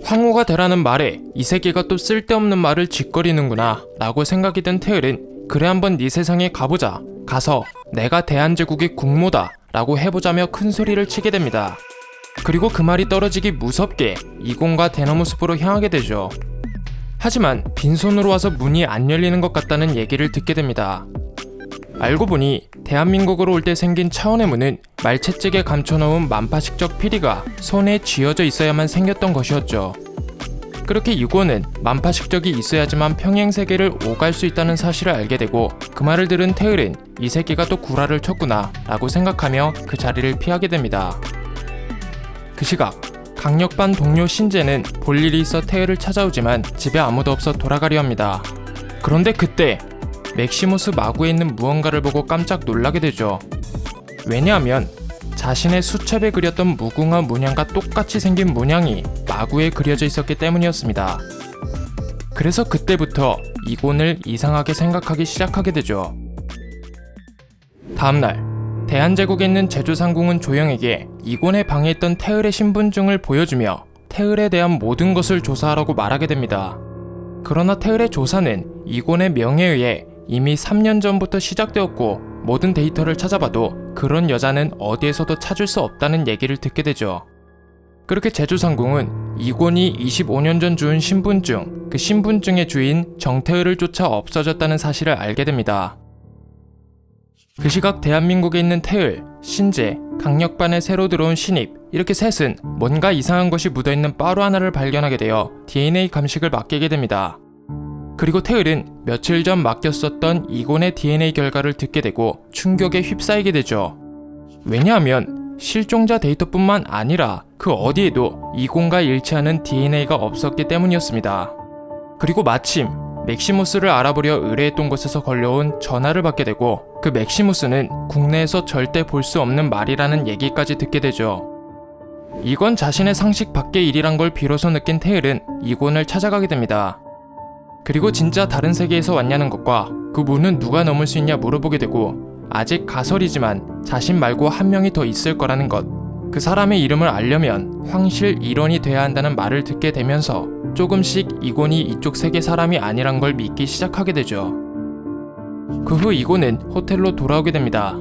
황후가 되라는 말에 이 새끼가 또 쓸데없는 말을 짓거리는구나 라고 생각이 든 태을은 그래 한번 네 세상에 가보자. 가서 내가 대한제국의 국모다 라고 해보자며 큰 소리를 치게 됩니다. 그리고 그 말이 떨어지기 무섭게 이곤과 대나무 숲으로 향하게 되죠. 하지만 빈손으로 와서 문이 안 열리는 것 같다는 얘기를 듣게 됩니다. 알고 보니 대한민국으로 올 때 생긴 차원의 문은 말채찍에 감춰놓은 만파식적 피리가 손에 쥐어져 있어야만 생겼던 것이었죠. 그렇게 이곤은 만파식적이 있어야지만 평행세계를 오갈 수 있다는 사실을 알게 되고 그 말을 들은 태을은 이 새끼가 또 구라를 쳤구나 라고 생각하며 그 자리를 피하게 됩니다. 그 시각 강력반 동료 신재는 볼 일이 있어 태을을 찾아오지만 집에 아무도 없어 돌아가려 합니다. 그런데 그때 맥시무스 마구에 있는 무언가를 보고 깜짝 놀라게 되죠. 왜냐하면 자신의 수첩에 그렸던 무궁화 문양과 똑같이 생긴 문양이 마구에 그려져 있었기 때문이었습니다. 그래서 그때부터 이곤을 이상하게 생각하기 시작하게 되죠. 다음날 대한제국에 있는 제주상궁은 조영에게 이곤의 방에 있던 태을의 신분증을 보여주며 태을에 대한 모든 것을 조사하라고 말하게 됩니다. 그러나 태을의 조사는 이곤의 명에 의해 이미 3년 전부터 시작되었고 모든 데이터를 찾아봐도 그런 여자는 어디에서도 찾을 수 없다는 얘기를 듣게 되죠. 그렇게 제주상궁은 이곤이 25년 전 주운 신분증, 그 신분증의 주인 정태을을 쫓아 없어졌다는 사실을 알게 됩니다. 그 시각 대한민국에 있는 태을, 신재, 강력반에 새로 들어온 신입 이렇게 셋은 뭔가 이상한 것이 묻어있는 바로 하나를 발견하게 되어 DNA 감식을 맡기게 됩니다. 그리고 태을은 며칠 전 맡겼었던 이곤의 DNA 결과를 듣게 되고 충격에 휩싸이게 되죠. 왜냐하면 실종자 데이터뿐만 아니라 그 어디에도 이곤과 일치하는 DNA가 없었기 때문이었습니다. 그리고 마침 맥시무스를 알아보려 의뢰했던 곳에서 걸려온 전화를 받게 되고 그 맥시무스는 국내에서 절대 볼 수 없는 말이라는 얘기까지 듣게 되죠. 이건 자신의 상식 밖의 일이란 걸 비로소 느낀 태을은 이곤을 찾아가게 됩니다. 그리고 진짜 다른 세계에서 왔냐는 것과 그 문은 누가 넘을 수 있냐 물어보게 되고 아직 가설이지만 자신 말고 한 명이 더 있을 거라는 것, 그 사람의 이름을 알려면 황실 일원이 돼야 한다는 말을 듣게 되면서 조금씩 이곤이 이쪽 세계 사람이 아니란 걸 믿기 시작하게 되죠. 그 후 이곤은 호텔로 돌아오게 됩니다.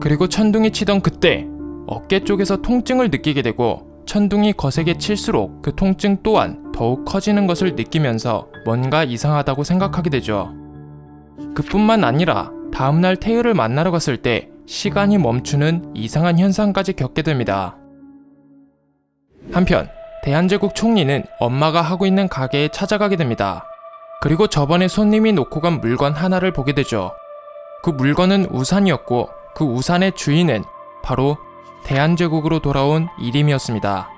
그리고 천둥이 치던 그때 어깨 쪽에서 통증을 느끼게 되고 천둥이 거세게 칠수록 그 통증 또한 더욱 커지는 것을 느끼면서 뭔가 이상하다고 생각하게 되죠. 그뿐만 아니라 다음날 태을을 만나러 갔을 때 시간이 멈추는 이상한 현상까지 겪게 됩니다. 한편 대한제국 총리는 엄마가 하고 있는 가게에 찾아가게 됩니다. 그리고 저번에 손님이 놓고 간 물건 하나를 보게 되죠. 그 물건은 우산이었고 그 우산의 주인은 바로 대한제국으로 돌아온 이림이었습니다.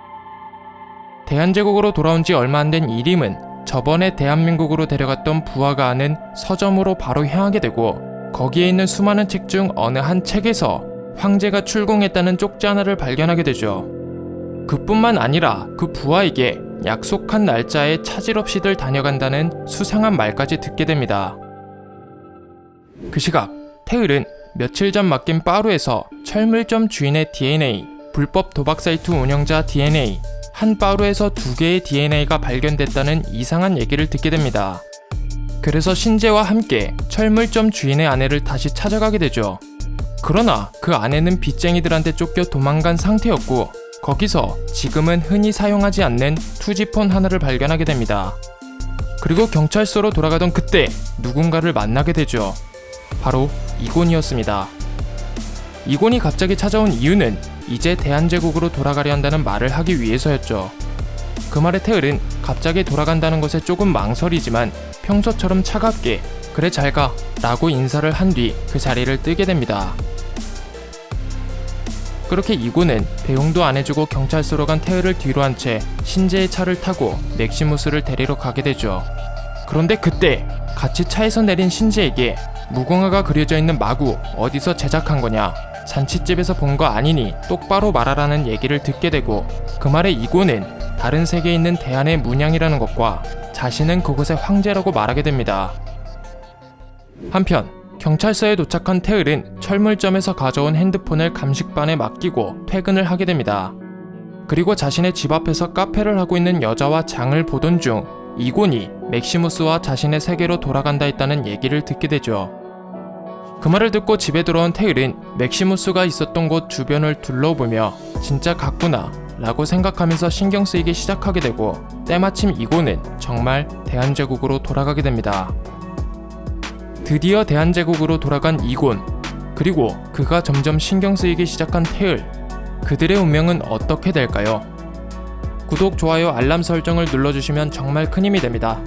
대한제국으로 돌아온 지 얼마 안 된 이림은 저번에 대한민국으로 데려갔던 부하가 아는 서점으로 바로 향하게 되고 거기에 있는 수많은 책 중 어느 한 책에서 황제가 출궁했다는 쪽지 하나를 발견하게 되죠. 그뿐만 아니라 그 부하에게 약속한 날짜에 차질 없이들 다녀간다는 수상한 말까지 듣게 됩니다. 그 시각 태을은 며칠 전 맡긴 빠루에서 철물점 주인의 DNA, 불법 도박 사이트 운영자 DNA, 한 빠루에서 2개의 DNA가 발견됐다는 이상한 얘기를 듣게 됩니다. 그래서 신재와 함께 철물점 주인의 아내를 다시 찾아가게 되죠. 그러나 그 아내는 빚쟁이들한테 쫓겨 도망간 상태였고 거기서 지금은 흔히 사용하지 않는 투지폰 하나를 발견하게 됩니다. 그리고 경찰서로 돌아가던 그때 누군가를 만나게 되죠. 바로 이곤이었습니다. 이곤이 갑자기 찾아온 이유는 이제 대한제국으로 돌아가려 한다는 말을 하기 위해서였죠. 그 말에 태을은 갑자기 돌아간다는 것에 조금 망설이지만 평소처럼 차갑게 그래 잘가 라고 인사를 한 뒤 그 자리를 뜨게 됩니다. 그렇게 이곤은 배웅도 안 해주고 경찰서로 간 태을을 뒤로 한 채 신재의 차를 타고 맥시무스를 데리러 가게 되죠. 그런데 그때 같이 차에서 내린 신재에게 무궁화가 그려져 있는 마구 어디서 제작한 거냐, 잔치집에서 본 거 아니니 똑바로 말하라는 얘기를 듣게 되고 그 말에 이곤은 다른 세계에 있는 대한의 문양이라는 것과 자신은 그곳의 황제라고 말하게 됩니다. 한편 경찰서에 도착한 태을은 철물점에서 가져온 핸드폰을 감식반에 맡기고 퇴근을 하게 됩니다. 그리고 자신의 집 앞에서 카페를 하고 있는 여자와 장을 보던 중 이곤이 맥시무스와 자신의 세계로 돌아간다 했다는 얘기를 듣게 되죠. 그 말을 듣고 집에 돌아온 테일은 맥시무스가 있었던 곳 주변을 둘러보며 진짜 같구나 라고 생각하면서 신경 쓰이기 시작하게 되고, 때마침 이곤은 정말 대한제국으로 돌아가게 됩니다. 드디어 대한제국으로 돌아간 이곤, 그리고 그가 점점 신경 쓰이기 시작한 테일, 그들의 운명은 어떻게 될까요? 구독, 좋아요, 알람 설정을 눌러주시면 정말 큰 힘이 됩니다.